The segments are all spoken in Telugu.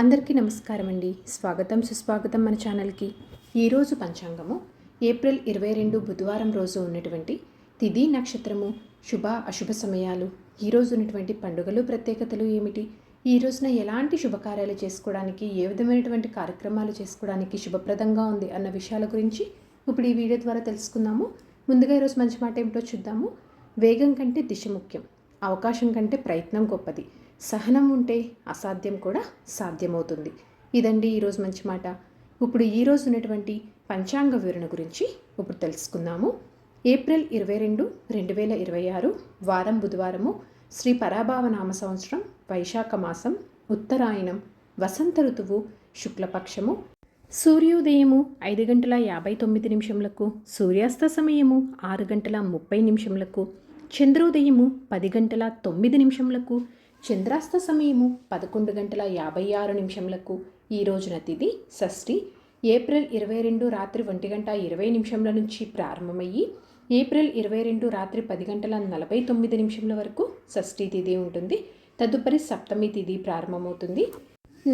అందరికీ నమస్కారం అండి. స్వాగతం సుస్వాగతం మన ఛానల్కి. ఈరోజు పంచాంగము ఏప్రిల్ 22 బుధవారం రోజు ఉన్నటువంటి తిథి నక్షత్రము, శుభ అశుభ సమయాలు, ఈరోజు ఉన్నటువంటి పండుగలు ప్రత్యేకతలు ఏమిటి, ఈ రోజున ఎలాంటి శుభకార్యాలు చేసుకోవడానికి, ఏ విధమైనటువంటి కార్యక్రమాలు చేసుకోవడానికి శుభప్రదంగా ఉంది అన్న విషయాల గురించి ఇప్పుడు ఈ వీడియో ద్వారా తెలుసుకుందాము. ముందుగా ఈరోజు మంచి మాట ఏమిటో చూద్దాము. వేగం కంటే దిశ ముఖ్యం, అవకాశం కంటే ప్రయత్నం గొప్పది, సహనం ఉంటే అసాధ్యం కూడా సాధ్యమవుతుంది. ఇదండి ఈరోజు మంచి మాట. ఇప్పుడు ఈరోజు ఉన్నటువంటి పంచాంగ వివరణ గురించి ఇప్పుడు తెలుసుకుందాము. ఏప్రిల్ 22, 2026 వారం బుధవారము, శ్రీ పరాభావ నామ సంవత్సరం, వైశాఖ మాసం, ఉత్తరాయణం, వసంత ఋతువు, శుక్లపక్షము. సూర్యోదయము 5:59, సూర్యాస్త సమయము 6:30, చంద్రోదయము 10:09, చంద్రాస్త సమయము 11:56. ఈ రోజున తిథి షష్ఠి. ఏప్రిల్ 22 రాత్రి 1:20 నుంచి ప్రారంభమయ్యి ఏప్రిల్ 22 రాత్రి 10:49 వరకు షష్ఠి తిథి ఉంటుంది. తదుపరి సప్తమి తిథి ప్రారంభమవుతుంది.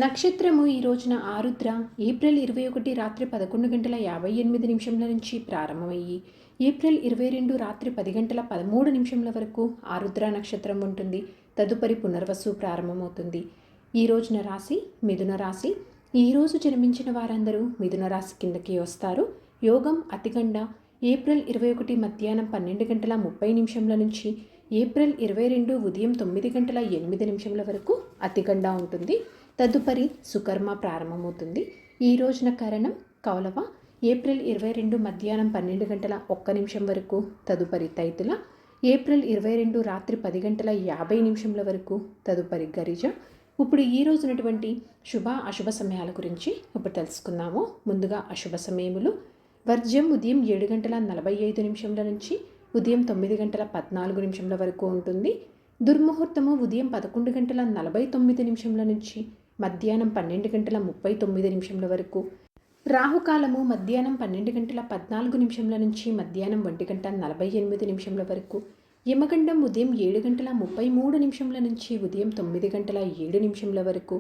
నక్షత్రము ఈ రోజున ఆరుద్ర. ఏప్రిల్ 21 రాత్రి 11:58 నుంచి ప్రారంభమయ్యి ఏప్రిల్ 22 రాత్రి 10:13 వరకు ఆరుద్ర నక్షత్రం ఉంటుంది. తదుపరి పునర్వసు ప్రారంభమవుతుంది. ఈ రోజున రాశి మిథున రాశి. ఈరోజు జన్మించిన వారందరూ మిథున రాశి కిందకి వస్తారు. యోగం అతిగండ. ఏప్రిల్ 21 మధ్యాహ్నం 12:30 నుంచి ఏప్రిల్ 22 ఉదయం 9:08 వరకు అతిగండ ఉంటుంది. తదుపరి సుకర్మ ప్రారంభమవుతుంది. ఈ రోజున కరణం కౌలవ. ఏప్రిల్ 22 మధ్యాహ్నం 12:01 వరకు. తదుపరి తైతుల. ఏప్రిల్ 22 రాత్రి 10:50 వరకు. తదుపరి గరిజ. ఇప్పుడు ఈ రోజునటువంటి శుభ అశుభ సమయాల గురించి ఇప్పుడు తెలుసుకుందాము. ముందుగా అశుభ సమయములు. వర్జ్యం ఉదయం 7:45 నుంచి ఉదయం 9:14 వరకు ఉంటుంది. దుర్ముహూర్తము ఉదయం 11:49 నుంచి మధ్యాహ్నం 12:39 వరకు. రాహుకాలము మధ్యాహ్నం 12:14 నుంచి మధ్యాహ్నం 1:48 వరకు. యమగండం ఉదయం 7:33 నుంచి ఉదయం 9:07 వరకు.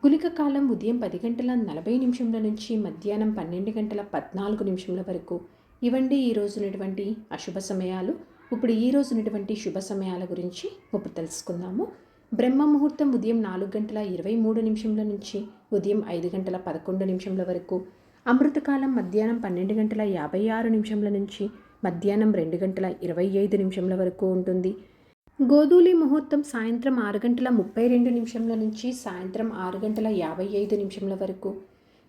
గుళిక కాలం ఉదయం 10:40 నుంచి మధ్యాహ్నం 12:14 వరకు. ఇవండి ఈ రోజునటువంటి అశుభ సమయాలు. ఇప్పుడు ఈ రోజునటువంటి శుభ సమయాల గురించి ఇప్పుడు తెలుసుకుందాము. బ్రహ్మ ముహూర్తం ఉదయం 4:23 నుంచి ఉదయం 5:11 వరకు. అమృతకాలం మధ్యాహ్నం 12:56 నుంచి మధ్యాహ్నం 2:25 వరకు ఉంటుంది. గోధూలి ముహూర్తం సాయంత్రం 6:32 నుంచి సాయంత్రం 6:55 వరకు.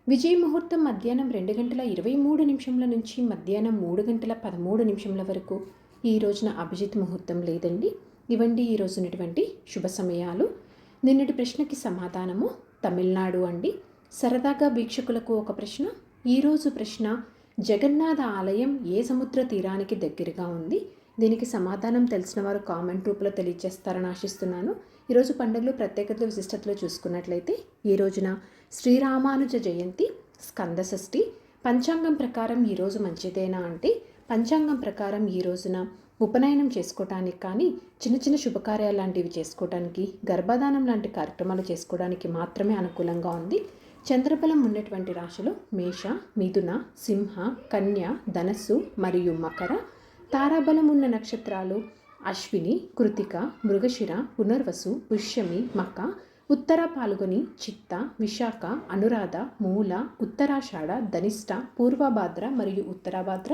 విజయ ముహూర్తం మధ్యాహ్నం 2:23 నుంచి మధ్యాహ్నం 3:13 వరకు. ఈ రోజున అభిజిత్ ముహూర్తం లేదండి. ఇవండి ఈ రోజునటువంటి శుభ సమయాలు. నిన్నటి ప్రశ్నకి సమాధానము తమిళనాడు అండి. సరదాగా వీక్షకులకు ఒక ప్రశ్న. ఈరోజు ప్రశ్న, జగన్నాథ ఆలయం ఏ సముద్ర తీరానికి దగ్గరగా ఉంది? దీనికి సమాధానం తెలిసిన వారు కామెంట్ రూపంలో తెలియజేస్తారని ఆశిస్తున్నాను. ఈరోజు పండుగలు ప్రత్యేకతలు విశిష్టతలు చూసుకున్నట్లయితే ఈ రోజున శ్రీరామానుజ జయంతి, స్కంద షష్ఠి. పంచాంగం ప్రకారం ఈరోజు మంచిదేనా అంటే, పంచాంగం ప్రకారం ఈ రోజున ఉపనయనం చేసుకోవటానికి కానీ, చిన్న చిన్న శుభకార్యాలు లాంటివి చేసుకోవడానికి, గర్భధానం లాంటి కార్యక్రమాలు చేసుకోవడానికి మాత్రమే అనుకూలంగా ఉంది. చంద్రబలం ఉన్నటువంటి రాశులు మేష, మిథున, సింహ, కన్య, ధనస్సు మరియు మకర. తారాబలం ఉన్న నక్షత్రాలు అశ్విని, కృతిక, మృగశిర, పునర్వసు, పుష్యమి, మక, ఉత్తర పాల్గొని, చిత్త, విశాఖ, అనురాధ, మూల, ఉత్తరాషాఢ, ధనిష్ట, పూర్వభాద్ర మరియు ఉత్తరాభాద్ర.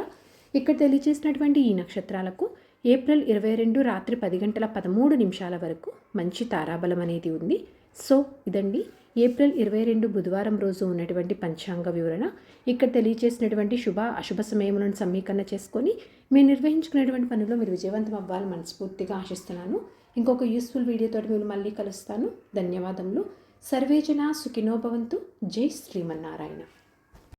ఇక్కడ తెలియజేసినటువంటి ఈ నక్షత్రాలకు ఏప్రిల్ 22 రాత్రి 10:13 వరకు మంచి తారాబలం అనేది ఉంది. సో ఇదండి ఏప్రిల్ 22 బుధవారం రోజు ఉన్నటువంటి పంచాంగ వివరణ. ఇక్కడ తెలియజేసినటువంటి శుభ అశుభ సమయములను సమీకరణ చేసుకొని మీరు నిర్వహించుకునేటువంటి పనుల్లో మీరు విజయవంతం అవ్వాలని మనస్ఫూర్తిగా ఆశిస్తున్నాను. ఇంకొక యూస్ఫుల్ వీడియోతో మీరు మళ్ళీ కలుస్తాను. ధన్యవాదములు. సర్వేజన సుఖినో భవంతు. జై శ్రీమన్నారాయణ.